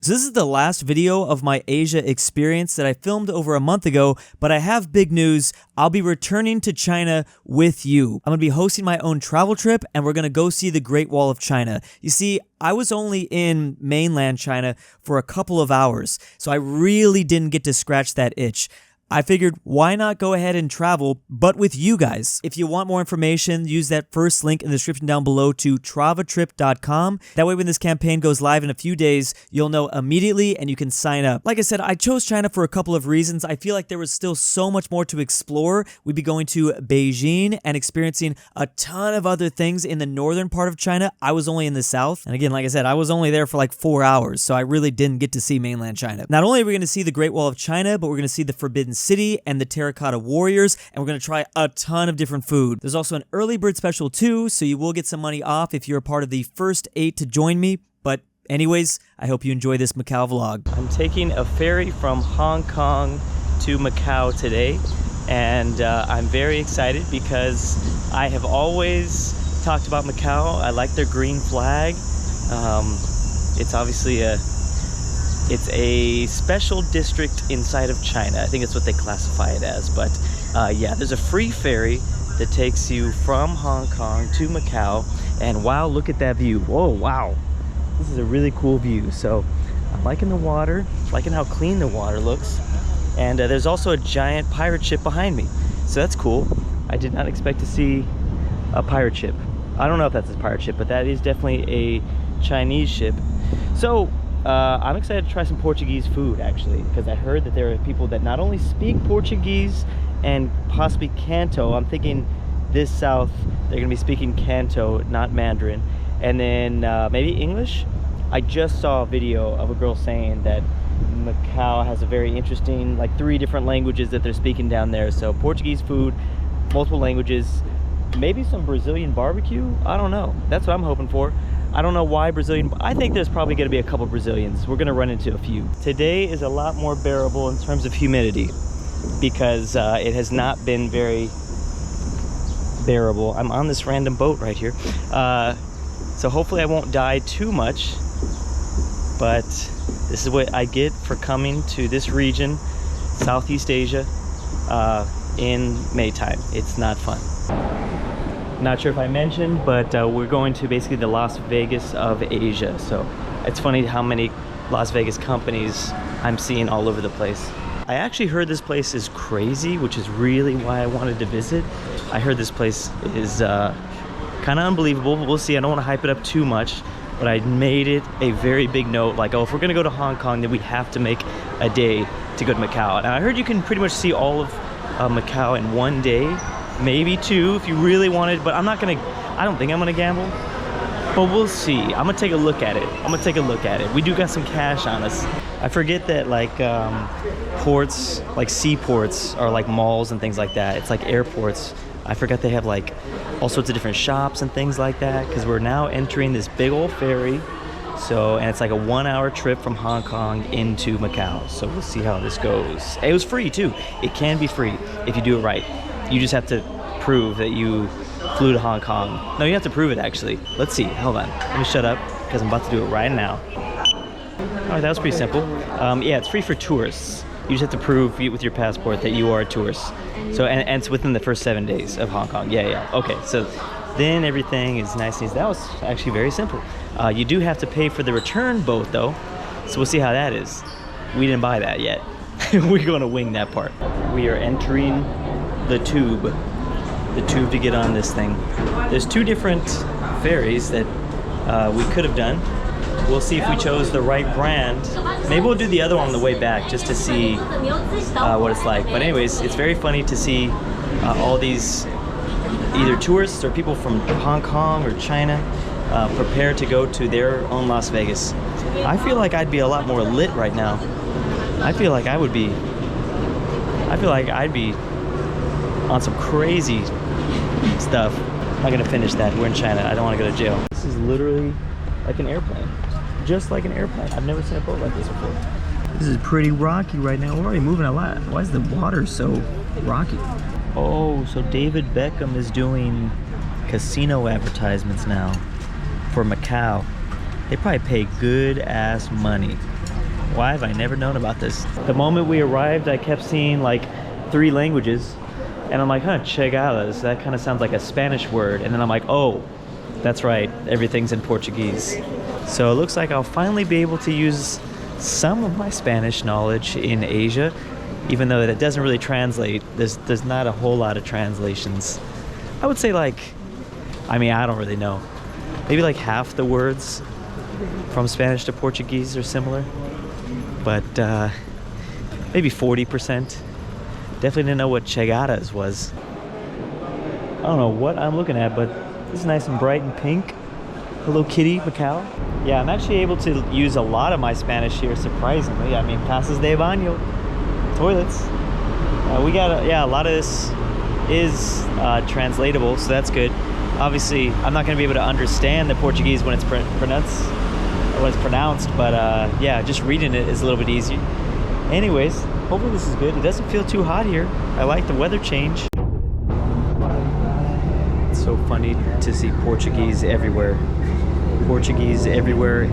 So this is the last video of my Asia experience that I filmed over a month ago, but I have big news. I'll be returning to China with you. I'm going to be hosting my own travel trip, and we're going to go see the Great Wall of China. You see, I was only in mainland China for a couple of hours, so I really didn't get to scratch that itch. I figured, why not go ahead and travel, but with you guys? If you want more information, use that first link in the description down below to travatrip.com. That way when this campaign goes live in a few days, you'll know immediately and you can sign up. Like I said, I chose China for a couple of reasons. I feel like there was still so much more to explore. We'd be going to Beijing and experiencing a ton of other things in the northern part of China. I was only in the south. And again, like I said, I was only there for like 4 hours, so I really didn't get to see mainland China. Not only are we going to see the Great Wall of China, but we're going to see the Forbidden City and the Terracotta Warriors, and we're going to try a ton of different food. There's also an early bird special too, so you will get some money off if you're a part of the first 8 to join me. But anyways, I hope you enjoy this Macau vlog. I'm taking a ferry from Hong Kong to Macau today, and I'm very excited because I have always talked about Macau. I like their green flag. It's obviously it's a special district inside of China. I think that's what they classify it as. But yeah, there's a free ferry that takes you from Hong Kong to Macau. And wow, look at that view. Whoa, wow. This is a really cool view. So I'm liking the water, liking how clean the water looks. And there's also a giant pirate ship behind me. So that's cool. I did not expect to see a pirate ship. I don't know if that's a pirate ship, but that is definitely a Chinese ship. So I'm excited to try some Portuguese food, actually, because I heard that there are people that not only speak Portuguese and possibly Canto. I'm thinking this south, they're going to be speaking Canto, not Mandarin. And then maybe English. I just saw a video of a girl saying that Macau has a very interesting, like 3 different languages that they're speaking down there. So Portuguese food, multiple languages, maybe some Brazilian barbecue. I don't know. That's what I'm hoping for. I don't know why Brazilian. I think there's probably going to be a couple Brazilians. We're going to run into a few. Today is a lot more bearable in terms of humidity because it has not been very bearable. I'm on this random boat right here. So hopefully I won't die too much, but this is what I get for coming to this region, Southeast Asia, in May time. It's not fun. Not sure if I mentioned, but we're going to basically the Las Vegas of Asia. So it's funny how many Las Vegas companies I'm seeing all over the place. I actually heard this place is crazy, which is really why I wanted to visit. I heard this place is kind of unbelievable. We'll see. I don't want to hype it up too much, but I made it a very big note. Like, oh, if we're going to go to Hong Kong, then we have to make a day to go to Macau. And I heard you can pretty much see all of Macau in one day. Maybe 2 if you really wanted, but I don't think I'm gonna gamble, but we'll see. I'm gonna take a look at it. We do got some cash on us. I forget that like ports, like seaports are like malls and things like that. It's like airports. I forgot they have like all sorts of different shops and things like that, because we're now entering this big old ferry. So, and it's like a 1-hour trip from Hong Kong into Macau. So we'll see how this goes. It was free too. It can be free if you do it right. You just have to prove that you flew to Hong Kong. No, you have to prove it actually. Let's see, hold on. Let me shut up because I'm about to do it right now. All right, that was pretty simple. Yeah, it's free for tourists. You just have to prove with your passport that you are a tourist. So, and it's within the first 7 days of Hong Kong. Yeah. Okay, so then everything is nice and easy. That was actually very simple. You do have to pay for the return boat though. So we'll see how that is. We didn't buy that yet. We're gonna wing that part. We are entering the tube to get on this thing. There's 2 different ferries that we could have done. We'll see if we chose the right brand. Maybe we'll do the other one on the way back just to see what it's like. But anyways, it's very funny to see all these either tourists or people from Hong Kong or China prepare to go to their own Las Vegas. I feel like I'd be a lot more lit right now. I feel like I'd be on some crazy stuff. I'm not gonna finish that. We're in China. I don't want to go to jail. This is literally like an airplane. Just like an airplane. I've never seen a boat like this before. This is pretty rocky right now. We're already moving a lot. Why is the water so rocky? Oh, so David Beckham is doing casino advertisements now for Macau. They probably pay good ass money Why have I never known about this? The moment we arrived, I kept seeing like 3 languages. And I'm like, huh, chegadas. That kind of sounds like a Spanish word. And then I'm like, oh, that's right. Everything's in Portuguese. So it looks like I'll finally be able to use some of my Spanish knowledge in Asia, even though that doesn't really translate. There's not a whole lot of translations. I would say like, I mean, I don't really know. Maybe like half the words from Spanish to Portuguese are similar. But maybe 40%. Definitely didn't know what chegadas was. I don't know what I'm looking at, but this is nice and bright and pink. Hello Kitty, Macau. Yeah, I'm actually able to use a lot of my Spanish here, surprisingly. I mean, casas de baño, toilets. We got, a lot of this is translatable, so that's good. Obviously, I'm not going to be able to understand the Portuguese when it's pronounced, but yeah, just reading it is a little bit easier. Anyways, hopefully this is good. It doesn't feel too hot here. I like the weather change. It's so funny to see Portuguese everywhere. Portuguese everywhere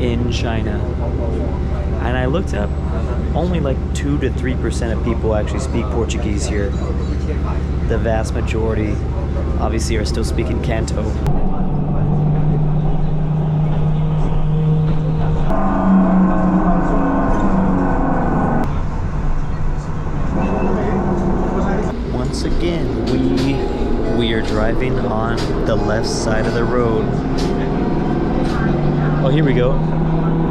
in China. And I looked up, only like 2 to 3% of people actually speak Portuguese here. The vast majority obviously are still speaking Canto. Once again, we are driving on the left side of the road. Oh, here we go.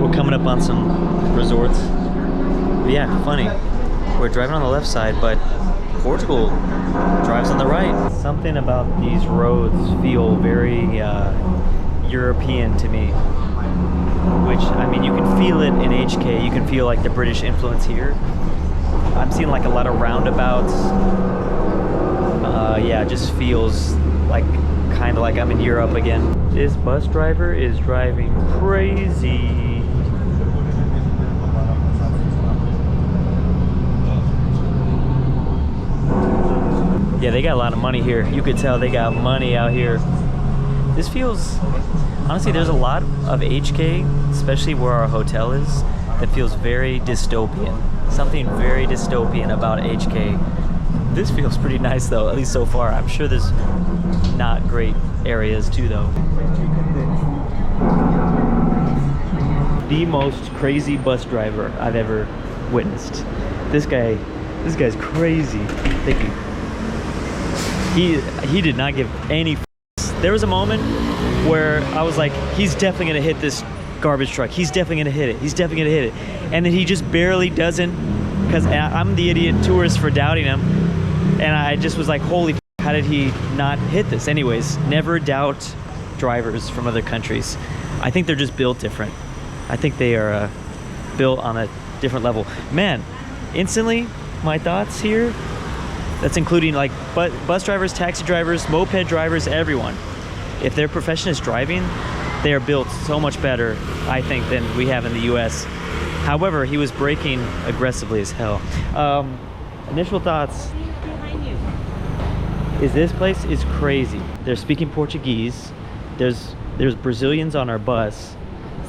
We're coming up on some resorts. But yeah, funny. We're driving on the left side, but Portugal drives on the right. Something about these roads feel very European to me. Which, I mean, you can feel it in HK. You can feel like the British influence here. I'm seeing like a lot of roundabouts. Yeah, it just feels like kind of like I'm in Europe again. This bus driver is driving crazy. Yeah, they got a lot of money here. You could tell they got money out here. This feels, honestly, there's a lot of HK, especially where our hotel is, that feels very dystopian. Something very dystopian about HK. This feels pretty nice though, at least so far. I'm sure there's not great areas too though. The most crazy bus driver I've ever witnessed. This guy's crazy. Thank you. He did not give any f***s. There was a moment where I was like, he's definitely gonna hit this garbage truck. He's definitely gonna hit it. He's definitely gonna hit it. And then he just barely doesn't, because I'm the idiot tourist for doubting him. And I just was like, holy f***, how did he not hit this? Anyways, never doubt drivers from other countries. I think they're just built different. I think they are built on a different level. Man, instantly, my thoughts here, that's including like bus drivers, taxi drivers, moped drivers, everyone. If their profession is driving, they are built so much better, I think, than we have in the US. However, he was braking aggressively as hell. Initial thoughts is this place is crazy. They're speaking Portuguese. There's Brazilians on our bus.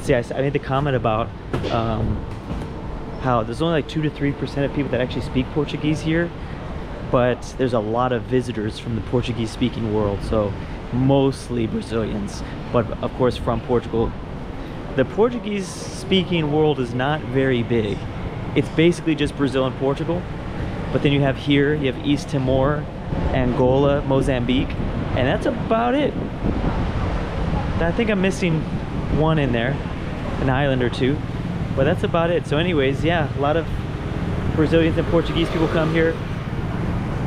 See, I made the comment about how there's only like 2 to 3% of people that actually speak Portuguese here, but there's a lot of visitors from the Portuguese speaking world, so mostly Brazilians, but of course from Portugal. The Portuguese speaking world is not very big. It's basically just Brazil and Portugal, but then you have East Timor, Angola, Mozambique, and that's about it. I think I'm missing one in there, an island or two, but that's about it. So anyways, yeah, a lot of Brazilians and Portuguese people come here.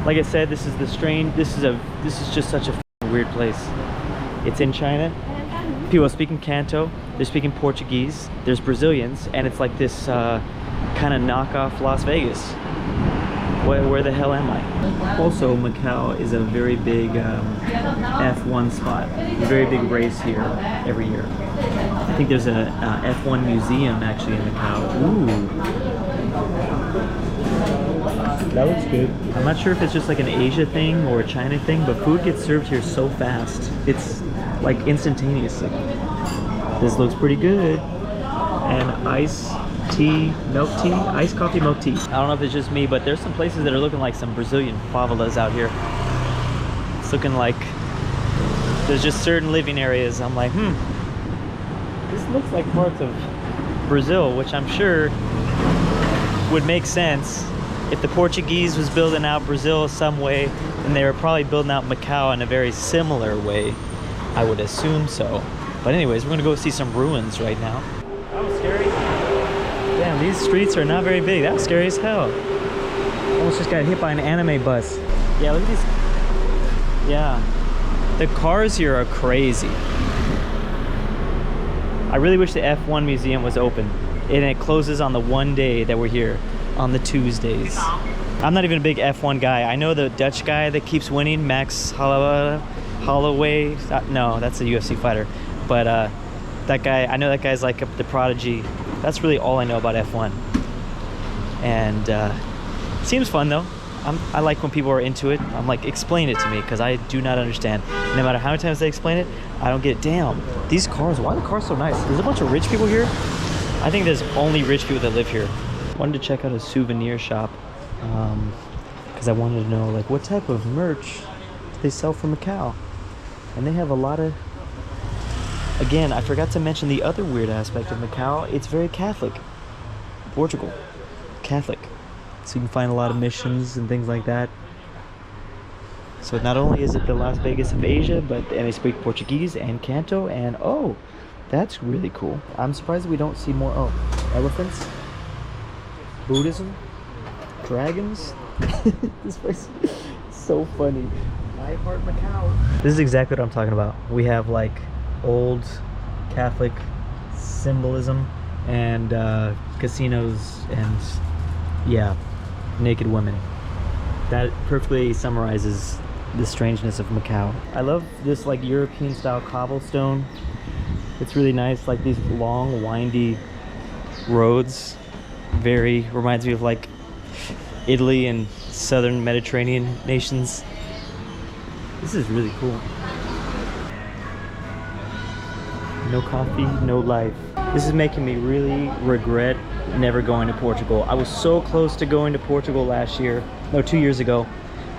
Like I said, this is just such a weird place. It's in China. People are speaking Canto, they're speaking Portuguese, there's Brazilians, and it's like this kind of knockoff Las Vegas. Where the hell am I? Also, Macau is a very big F1 spot. A very big race here every year. I think there's a F1 museum actually in Macau. Ooh. That looks good. I'm not sure if it's just like an Asia thing or a China thing, but food gets served here so fast. It's like instantaneously. This looks pretty good. And ice tea, milk tea, iced coffee, milk tea. I don't know if it's just me, but there's some places that are looking like some Brazilian favelas out here. It's looking like there's just certain living areas. I'm like, this looks like parts of Brazil, which I'm sure would make sense. If the Portuguese was building out Brazil some way, then they were probably building out Macau in a very similar way. I would assume so. But anyways, we're gonna go see some ruins right now. That was scary. Damn, these streets are not very big. That was scary as hell. Almost just got hit by an anime bus. Yeah, look at these. Yeah. The cars here are crazy. I really wish the F1 museum was open. And it closes on the one day that we're here, on the Tuesdays. I'm not even a big F1 guy. I know the Dutch guy that keeps winning, Max Holloway. No, that's a UFC fighter. But that guy, I know that guy's like the prodigy. That's really all I know about F1. And seems fun though. I like when people are into it. I'm like, explain it to me, because I do not understand. No matter how many times they explain it, I don't get. Damn, these cars, why are the cars so nice? There's a bunch of rich people here. I think there's only rich people that live here. Wanted to check out a souvenir shop because I wanted to know like what type of merch they sell from Macau. And they have a lot of, again, I forgot to mention the other weird aspect of Macau. It's very Catholic. Portugal, Catholic. So you can find a lot of missions and things like that. So not only is it the Las Vegas of Asia, and they speak Portuguese and Canto, and oh, that's really cool. I'm surprised we don't see more, elephants, Buddhism, dragons. This place is so funny. I heart Macau. This is exactly what I'm talking about. We have like old Catholic symbolism and casinos and yeah, naked women. That perfectly summarizes the strangeness of Macau. I love this like European style cobblestone. It's really nice, like these long windy roads. Very reminds me of like Italy and southern Mediterranean nations. This is really cool. No coffee, no life. This is making me really regret never going to Portugal. I was so close to going to Portugal last year, no, 2 years ago,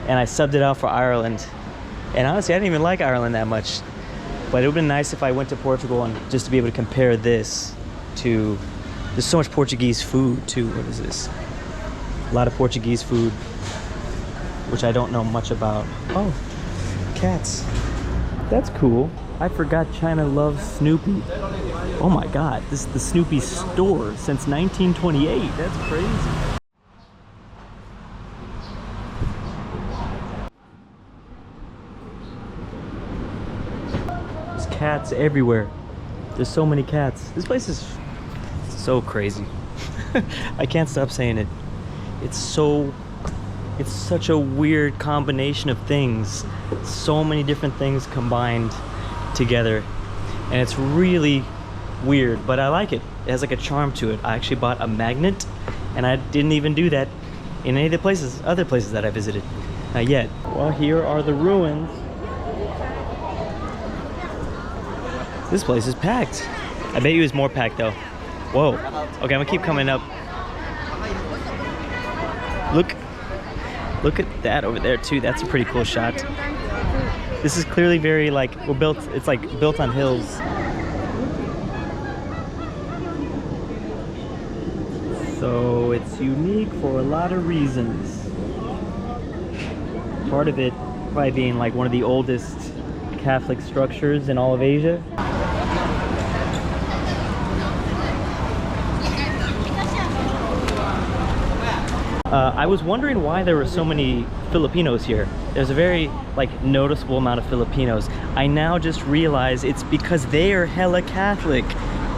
and I subbed it out for Ireland. And honestly, I didn't even like Ireland that much. But it would have been nice if I went to Portugal and just to be able to compare this to, there's so much Portuguese food too. What is this? A lot of Portuguese food, which I don't know much about. Oh, cats. That's cool. I forgot China loves Snoopy. Oh my God, this is the Snoopy store since 1928. That's crazy. There's cats everywhere. There's so many cats. This place is so crazy. I can't stop saying it. It's such a weird combination of things. So many different things combined together. And it's really weird, but I like it. It has like a charm to it. I actually bought a magnet, and I didn't even do that in any of the other places that I visited. Not yet. Well, here are the ruins. This place is packed. I bet you it's more packed though. Whoa. Okay, I'm gonna keep coming up. Look at that over there too. That's a pretty cool shot. This is clearly very like, it's like built on hills. So it's unique for a lot of reasons. Part of it probably being like one of the oldest Catholic structures in all of Asia. I was wondering why there were so many Filipinos here. There's a very like noticeable amount of Filipinos. I now just realize it's because they are hella Catholic.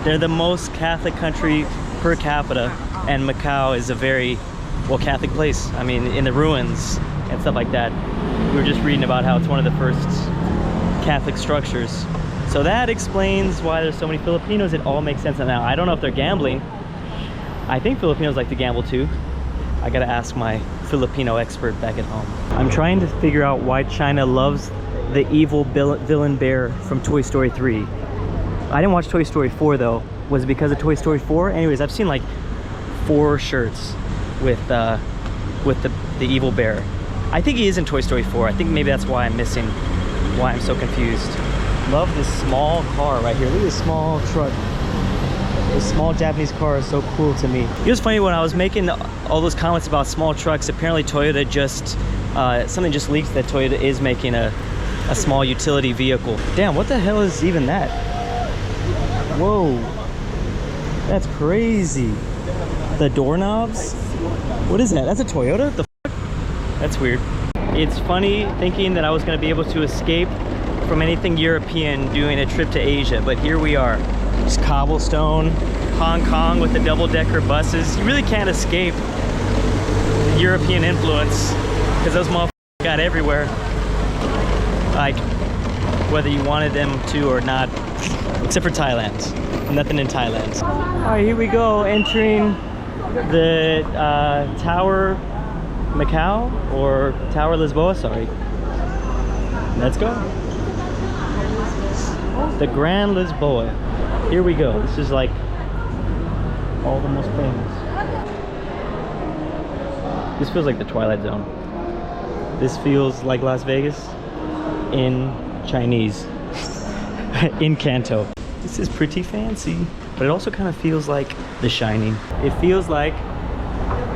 They're the most Catholic country per capita, and Macau is a very, well, Catholic place. I mean, in the ruins and stuff like that. We were just reading about how it's one of the first Catholic structures. So that explains why there's so many Filipinos. It all makes sense now. I don't know if they're gambling. I think Filipinos like to gamble too. I gotta ask my Filipino expert back at home. I'm trying to figure out why China loves the evil villain bear from Toy Story 3. I didn't watch Toy Story 4 though. Was it because of Toy Story 4? Anyways, I've seen like 4 shirts with the evil bear. I think he is in Toy Story 4. I think maybe that's why I'm missing, why I'm so confused. Love this small car right here. Look at this small truck. This small Japanese car is so cool to me. It was funny when I was making all those comments about small trucks. Apparently Toyota just, something just leaked that Toyota is making a small utility vehicle. Damn, what the hell is even that? Whoa, that's crazy. The doorknobs? What is that? That's a Toyota? The fuck? That's weird. It's funny thinking that I was gonna be able to escape from anything European doing a trip to Asia, but here we are. Just cobblestone, Hong Kong with the double-decker buses. You really can't escape the European influence because those motherfuckers got everywhere. Like, whether you wanted them to or not, except for Thailand. Nothing in Thailand. All right, here we go, entering the Tower Macau, or Tower Lisboa, sorry. Let's go. The Grand Lisboa. Here we go. This is like all the most famous. This feels like the Twilight Zone. This feels like Las Vegas in Chinese, in Canto. This is pretty fancy, but it also kind of feels like The Shining. It feels like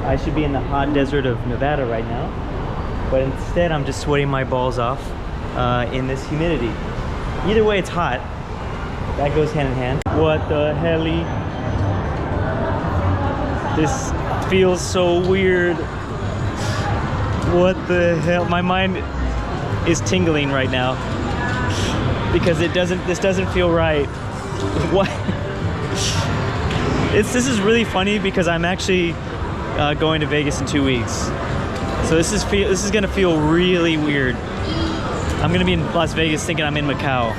I should be in the hot desert of Nevada right now, but instead I'm just sweating my balls off in this humidity. Either way, it's hot. That goes hand in hand. What the helly? This feels so weird. What the hell? My mind is tingling right now because this doesn't feel right. What? This is really funny because I'm actually going to Vegas in 2 weeks. So this is gonna feel really weird. I'm gonna be in Las Vegas thinking I'm in Macau.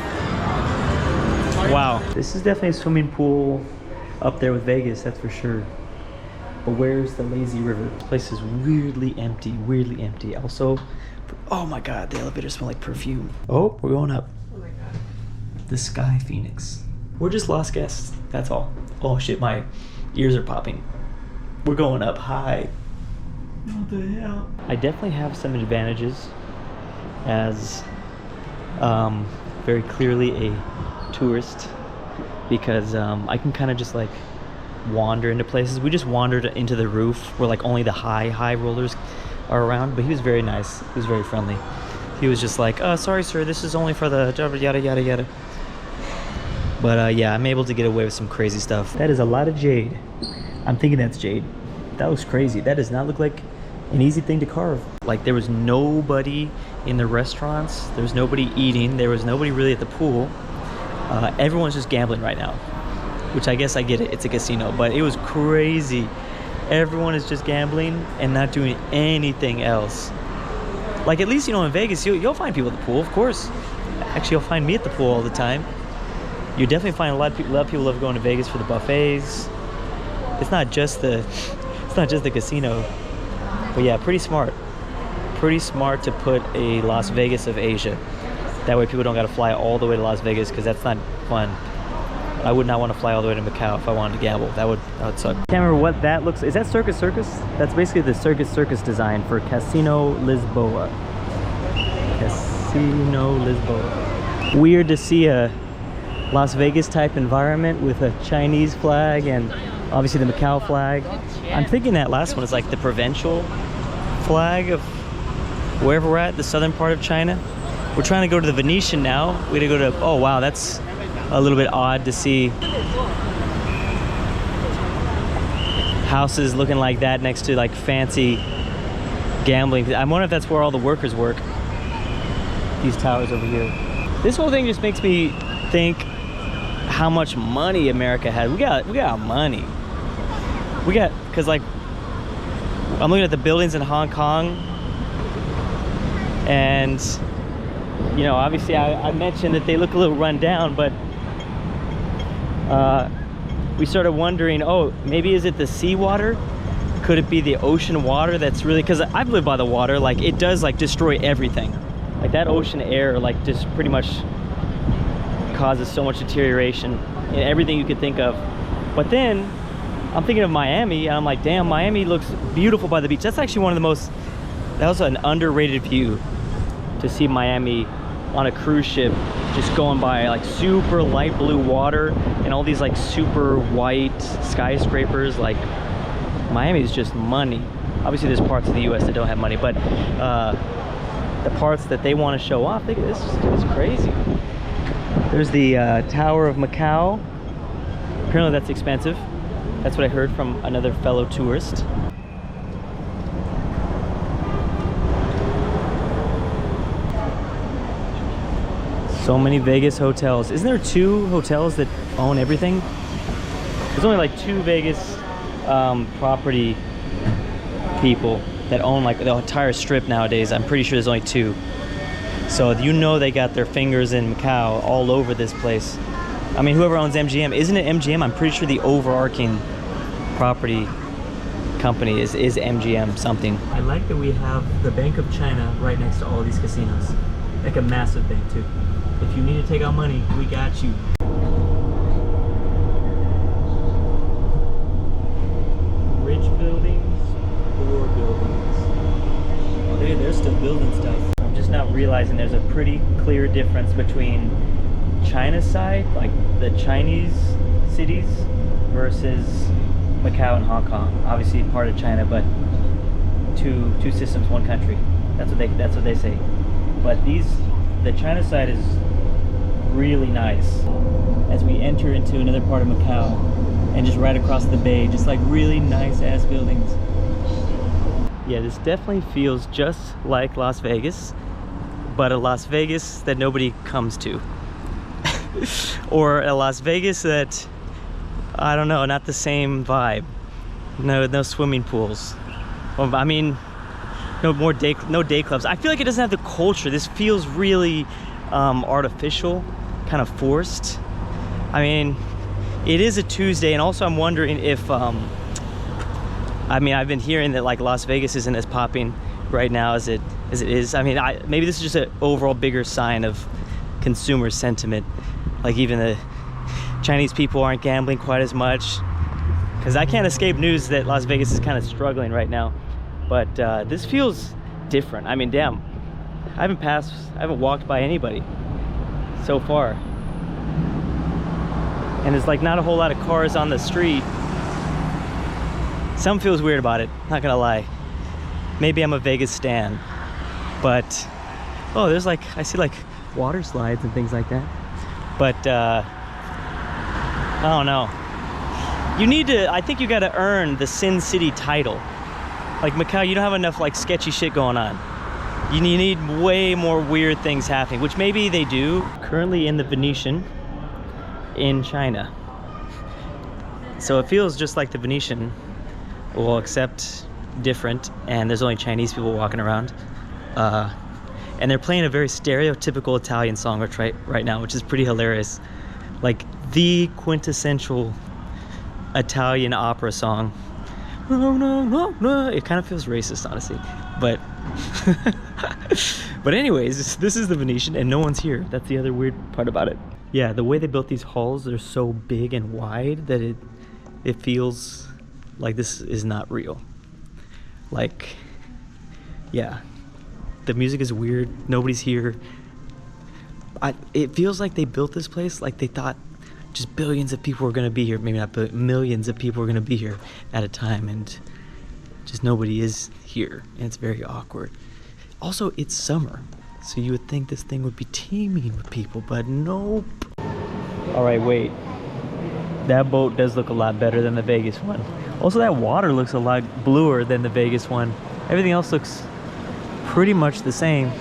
Wow. This is definitely a swimming pool up there with Vegas, that's for sure. But where's the lazy river? This place is weirdly empty, weirdly empty. Also, oh my God, the elevators smell like perfume. Oh, we're going up. Oh my God. The Sky Phoenix. We're just lost guests, that's all. Oh shit, my ears are popping. We're going up high. What the hell? I definitely have some advantages as very clearly a tourist, because I can kind of just like wander into places. We just wandered into the roof where like only the high rollers are around, but he was very nice. He was very friendly. He was just like, sorry sir, this is only for the yada yada yada. But yeah, I'm able to get away with some crazy stuff. That is a lot of jade. I'm thinking that's jade. That looks crazy. That does not look like an easy thing to carve. Like, there was nobody in the restaurants, there was nobody eating, there was nobody really at the pool. Everyone's just gambling right now, which I guess I get it, it's a casino, but it was crazy. Everyone is just gambling and not doing anything else. Like, at least, you know, in Vegas, you'll find people at the pool, of course. Actually, you'll find me at the pool all the time. You definitely find a lot of people love going to Vegas for the buffets. It's not just the casino. But yeah, pretty smart to put a Las Vegas of Asia. That way people don't gotta fly all the way to Las Vegas, because that's not fun. I would not want to fly all the way to Macau if I wanted to gamble. That would suck. Can't remember what that looks like. Is that Circus Circus? That's basically the Circus design for Casino Lisboa. Casino Lisboa. Weird to see a Las Vegas type environment with a Chinese flag and obviously the Macau flag. I'm thinking that last one is like the provincial flag of wherever we're at, the southern part of China. We're trying to go to the Venetian now. We gotta go to, oh wow, that's a little bit odd to see houses looking like that next to like fancy gambling. I wonder if that's where all the workers work. These towers over here. This whole thing just makes me think how much money America has. We got money. We got, cause like, I'm looking at the buildings in Hong Kong, and you know, obviously I mentioned that they look a little run down, but we started wondering, oh, maybe is it the seawater? Could it be the ocean water that's really, because I've lived by the water, like it does like destroy everything. Like that ocean air like just pretty much causes so much deterioration in everything you could think of. But then I'm thinking of Miami, and I'm like, damn, Miami looks beautiful by the beach. That's actually one of the most, that was an underrated view, to see Miami on a cruise ship, just going by like super light blue water and all these like super white skyscrapers. Like, Miami is just money. Obviously there's parts of the US that don't have money, but the parts that they want to show off, this is crazy. There's the Tower of Macau. Apparently that's expensive. That's what I heard from another fellow tourist. So many Vegas hotels. Isn't there 2 hotels that own everything? There's only like 2 Vegas property people that own like the entire strip nowadays. I'm pretty sure there's only 2. So you know they got their fingers in Macau all over this place. I mean, whoever owns MGM, isn't it MGM? I'm pretty sure the overarching property company is MGM something. I like that we have the Bank of China right next to all these casinos. Like a massive bank too. If you need to take out money, we got you. Rich buildings, poor buildings. Oh, they're still building stuff. I'm just now realizing there's a pretty clear difference between China's side, like the Chinese cities, versus Macau and Hong Kong. Obviously part of China, but two systems, one country. That's what they say. But the China side is really nice. As we enter into another part of Macau, and just right across the bay, just like really nice ass buildings. Yeah, this definitely feels just like Las Vegas, but a Las Vegas that nobody comes to. Or a Las Vegas that, I don't know, not the same vibe. No swimming pools. Well, I mean, no day clubs. I feel like it doesn't have the culture. This feels really artificial, kind of forced. I mean, it is a Tuesday, and also I'm wondering if I mean, I've been hearing that like Las Vegas isn't as popping right now as it is. I mean, maybe this is just an overall bigger sign of consumer sentiment. Like even the Chinese people aren't gambling quite as much, because I can't escape news that Las Vegas is kind of struggling right now. But this feels different. I mean, damn, I haven't walked by anybody so far, and there's like not a whole lot of cars on the street. Something feels weird about it, not gonna lie. Maybe I'm a Vegas stan, but oh, there's like, I see like water slides and things like that. But I don't know. You need to, I think you gotta earn the Sin City title. Like Macau, you don't have enough like sketchy shit going on. You need way more weird things happening, which maybe they do. Currently in the Venetian in China. So it feels just like the Venetian, well, except different, and there's only Chinese people walking around. And they're playing a very stereotypical Italian song right now, which is pretty hilarious. Like the quintessential Italian opera song. No, no, no, no. It kind of feels racist, honestly. But but anyways, this is the Venetian and no one's here. That's the other weird part about it. Yeah, the way they built these halls, they're so big and wide that it feels like this is not real. Like, yeah, the music is weird, nobody's here. It feels like they built this place like they thought just billions of people were gonna be here, maybe not, but millions of people were gonna be here at a time, and just nobody is here, and it's very awkward. Also, it's summer, so you would think this thing would be teeming with people, but nope. All right, wait. That boat does look a lot better than the Vegas one. Also, that water looks a lot bluer than the Vegas one. Everything else looks pretty much the same.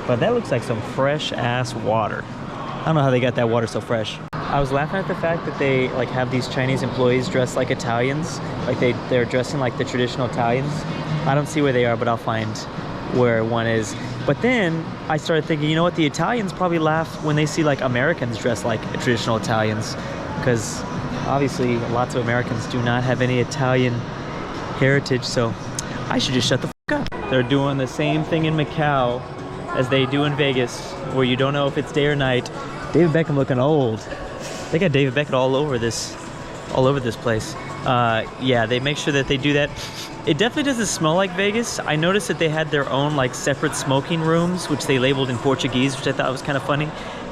But that looks like some fresh ass water. I don't know how they got that water so fresh. I was laughing at the fact that they like have these Chinese employees dressed like Italians. Like they're dressing like the traditional Italians. I don't see where they are, but I'll find where one is. But then I started thinking, you know what? The Italians probably laugh when they see like Americans dressed like traditional Italians, because obviously lots of Americans do not have any Italian heritage, so I should just shut the fuck up. They're doing the same thing in Macau as they do in Vegas, where you don't know if it's day or night. David Beckham looking old. They got David Beckham all over this all over this place. Yeah, they make sure that they do that. It definitely doesn't smell like Vegas. I noticed that they had their own like separate smoking rooms, which they labeled in Portuguese, which I thought was kind of funny.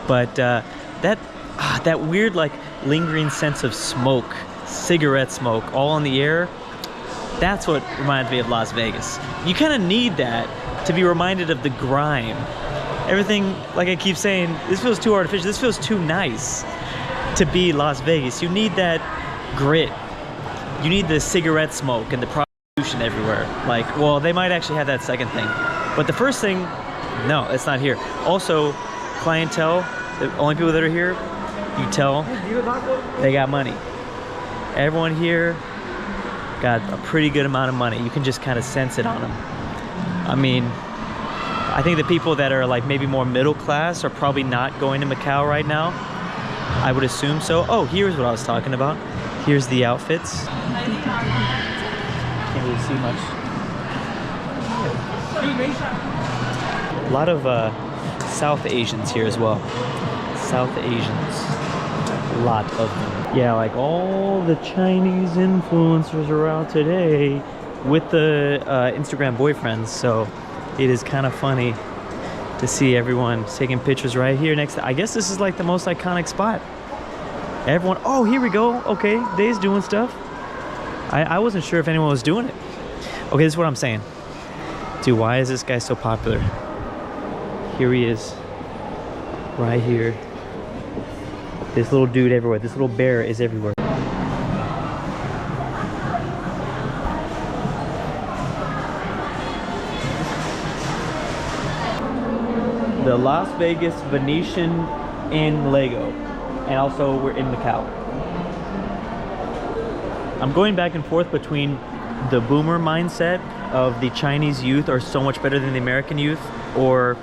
But that weird like lingering sense of smoke, cigarette smoke, all in the air, that's what reminds me of Las Vegas. You kind of need that to be reminded of the grime. Everything, like I keep saying, this feels too artificial. This feels too nice to be Las Vegas. You need that grit. You need the cigarette smoke and the prostitution everywhere. Like, well, they might actually have that second thing. But the first thing, no, it's not here. Also, clientele, the only people that are here, you tell they got money. Everyone here got a pretty good amount of money. You can just kind of sense it on them. I mean, I think the people that are like maybe more middle class are probably not going to Macau right now. I would assume so. Oh, here's what I was talking about. Here's the outfits. Can't really see much. A lot of South Asians here as well. South Asians. A lot of them. Yeah, like all the Chinese influencers are out today with the Instagram boyfriends, so it is kind of funny to see everyone taking pictures right here next to, I guess this is like the most iconic spot. Everyone, oh, here we go. Okay, Day's doing stuff. I wasn't sure if anyone was doing it. Okay, this is what I'm saying. Dude, why is this guy so popular? Here he is, right here. This little dude everywhere. This little bear is everywhere. The Las Vegas Venetian in Lego. And also we're in Macau. I'm going back and forth between the boomer mindset of the Chinese youth are so much better than the American youth, or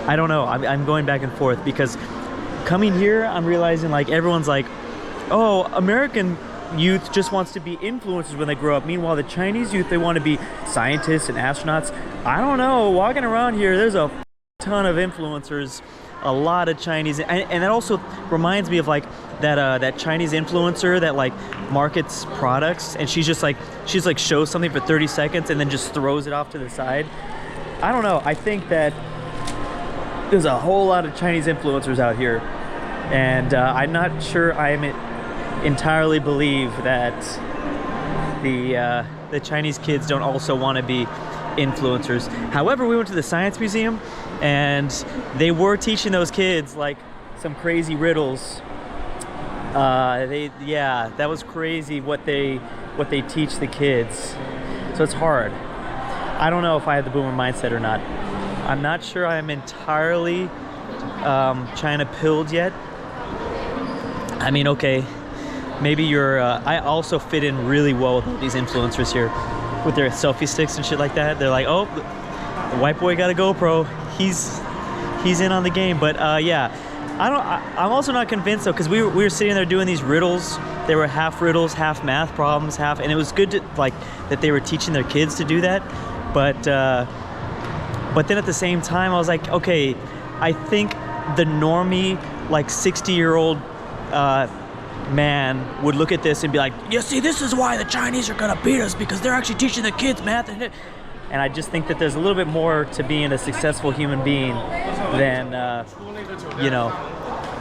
I don't know. I'm going back and forth because coming here, I'm realizing like everyone's like, oh, American youth just wants to be influencers when they grow up. Meanwhile, the Chinese youth, they want to be scientists and astronauts. I don't know. Walking around here, there's a ton of influencers, a lot of Chinese, and that also reminds me of like that Chinese influencer that like markets products, and she's like shows something for 30 seconds and then just throws it off to the side. I don't know. I think that there's a whole lot of Chinese influencers out here, and I'm not sure I entirely believe that the Chinese kids don't also want to be influencers. However, we went to the Science Museum and they were teaching those kids like some crazy riddles. Yeah, that was crazy what they teach the kids. So it's hard. I don't know if I have the boomer mindset or not. I'm not sure I'm entirely China pilled yet. I mean, okay, maybe you're, I also fit in really well with these influencers here with their selfie sticks and shit like that. They're like, oh, the white boy got a GoPro. He's in on the game. But yeah, I'm also not convinced though, because we were sitting there doing these riddles. They were half riddles, half math problems, and it was good to like that they were teaching their kids to do that. But then at the same time, I was like, okay, I think the normie, like 60-year-old man would look at this and be like, you see, this is why the Chinese are gonna beat us, because they're actually teaching the kids math. And I just think that there's a little bit more to being a successful human being than, you know,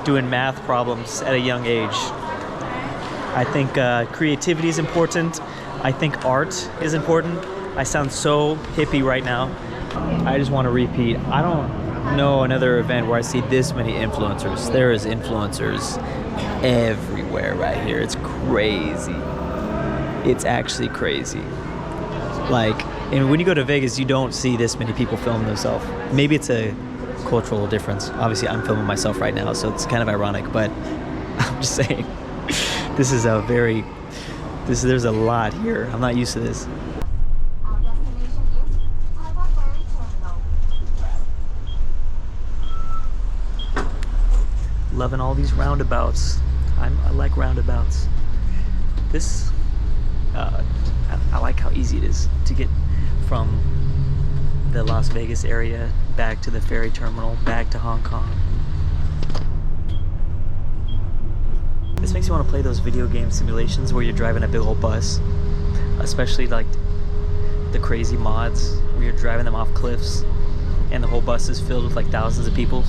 doing math problems at a young age. I think creativity is important. I think art is important. I sound so hippie right now. I just want to repeat, I don't know another event where I see this many influencers. There is influencers everywhere right here. It's crazy. It's actually crazy. Like, and when you go to Vegas, you don't see this many people filming themselves. Maybe it's a cultural difference. Obviously, I'm filming myself right now, so it's kind of ironic, but I'm just saying, this is a very, there's a lot here. I'm not used to this. Loving all these roundabouts. I like roundabouts. This, I like how easy it is to get from the Las Vegas area back to the ferry terminal, back to Hong Kong. This makes you want to play those video game simulations where you're driving a big old bus, especially like the crazy mods where you're driving them off cliffs and the whole bus is filled with like thousands of people.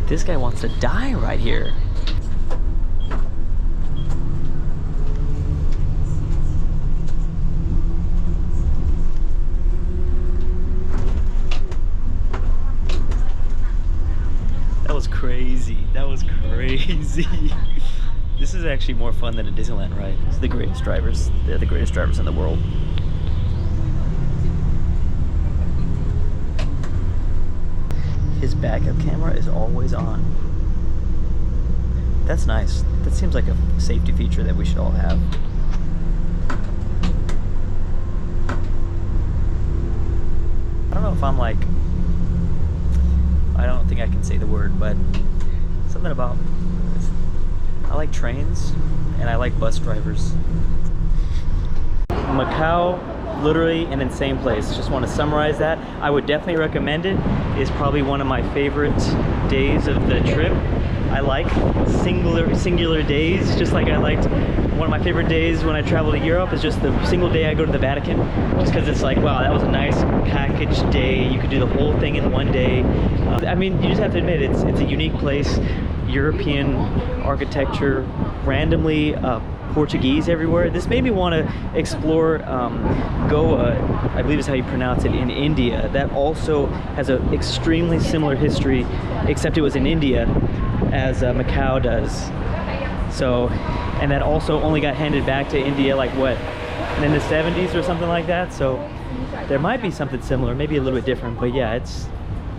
This guy wants to die right here. That was crazy. That was crazy. This is actually more fun than a Disneyland ride. It's the greatest drivers. They're the greatest drivers in the world. His backup camera is always on. That's nice. That seems like a safety feature that we should all have. I don't know if I'm like, I don't think I can say the word, but something about, I like trains and I like bus drivers. Macau, literally an insane place. Just want to summarize that. I would definitely recommend it. It's probably one of my favorite days of the trip. I like singular days, just like I liked one of my favorite days when I traveled to Europe is just the single day I go to the Vatican, just because it's like, wow, that was a nice package day. You could do the whole thing in one day. I mean, you just have to admit it's a unique place. European architecture, randomly Portuguese everywhere. This made me want to explore Goa, I believe is how you pronounce it, in India. That also has an extremely similar history, except it was in India, as Macau does. So, and that also only got handed back to India like what, in the 70s or something like that. So there might be something similar, maybe a little bit different, but yeah, it's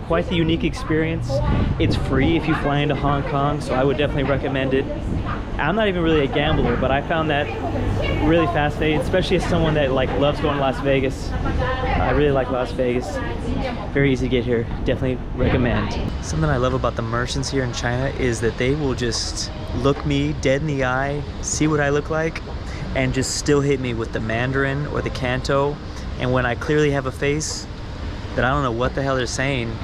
quite the unique experience. It's free if you fly into Hong Kong, so I would definitely recommend it. I'm not even really a gambler, but I found that really fascinating, especially as someone that like loves going to Las Vegas. I really like Las Vegas. Very easy to get here. Definitely recommend. Something I love about the merchants here in China is that they will just look me dead in the eye, see what I look like, and just still hit me with the Mandarin or the Canto. And when I clearly have a face that I don't know what the hell they're saying,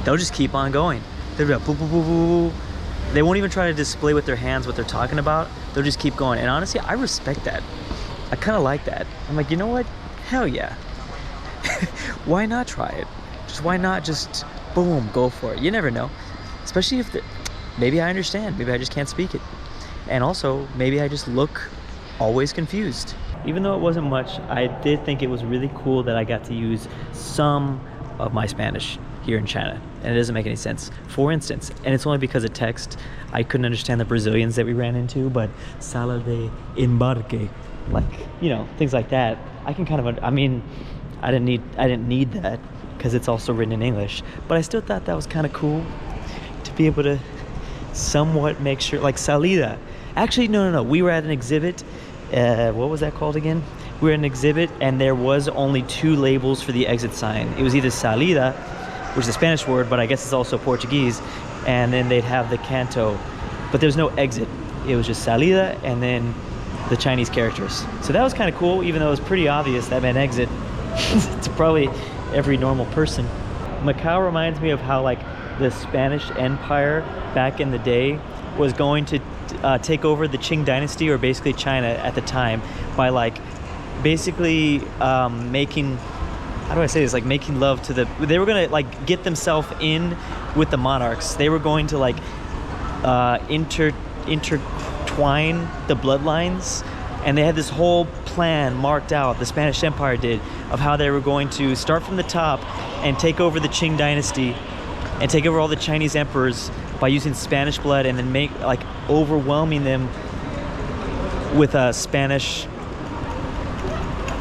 they'll just keep on going. They'll be like, boo, boo, boo, boo. They won't even try to display with their hands what they're talking about. They'll just keep going. And honestly, I respect that. I kind of like that. I'm like, you know what? Hell yeah. Why not try it? Just why not just boom, go for it? You never know. Especially if maybe I understand. Maybe I just can't speak it. And also, maybe I just look always confused. Even though it wasn't much, I did think it was really cool that I got to use some of my Spanish here in China, and it doesn't make any sense. For instance, and it's only because of text, I couldn't understand the Brazilians that we ran into, but sala de embarque, like, you know, things like that. I can kind of, I mean, I didn't need that because it's also written in English, but I still thought that was kind of cool to be able to somewhat make sure, like salida. Actually, no, we were at an exhibit. What was that called again? We were at an exhibit and there was only 2 labels for the exit sign. It was either salida, which is a Spanish word, but I guess it's also Portuguese, and then they'd have the Canto, but there's no exit. It was just salida and then the Chinese characters. So that was kind of cool, even though it was pretty obvious that meant exit to probably every normal person. Macau reminds me of how like the Spanish Empire back in the day was going to take over the Qing dynasty, or basically China at the time, by like basically making, how do I say this, like making love to they were gonna like get themselves in with the monarchs. They were going to like intertwine the bloodlines, and they had this whole plan marked out, the Spanish Empire did, of how they were going to start from the top and take over the Qing dynasty and take over all the Chinese emperors by using Spanish blood, and then make like overwhelming them with a Spanish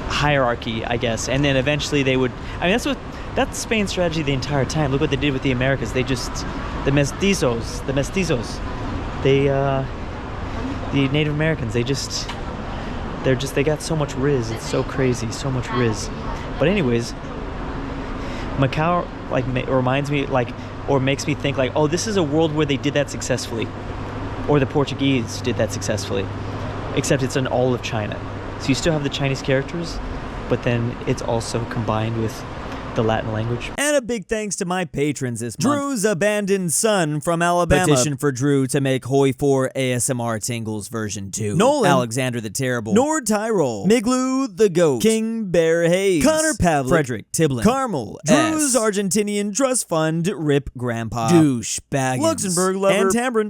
hierarchy, I guess. And then eventually they would, I mean, that's Spain's strategy the entire time. Look what they did with the Americas. They just, the mestizos, the Native Americans, they got so much riz. It's so crazy, so much riz. But anyways, Macau like reminds me, like, or makes me think like, oh, this is a world where they did that successfully, or the Portuguese did that successfully, except it's in all of China. So you still have the Chinese characters, but then it's also combined with the Latin language. And a big thanks to my patrons this month. Drew's abandoned son from Alabama. Petition for Drew to make Hoi 4 ASMR Tingles version 2. Nolan. Alexander the Terrible. Nord Tyrol. Miglu the Goat. King Bear Hayes. Connor Pavlik. Frederick Tiblin. Carmel. Drew's Argentinian Trust Fund. Rip Grandpa. Douchebag. Luxembourg Lover. And Tambrin.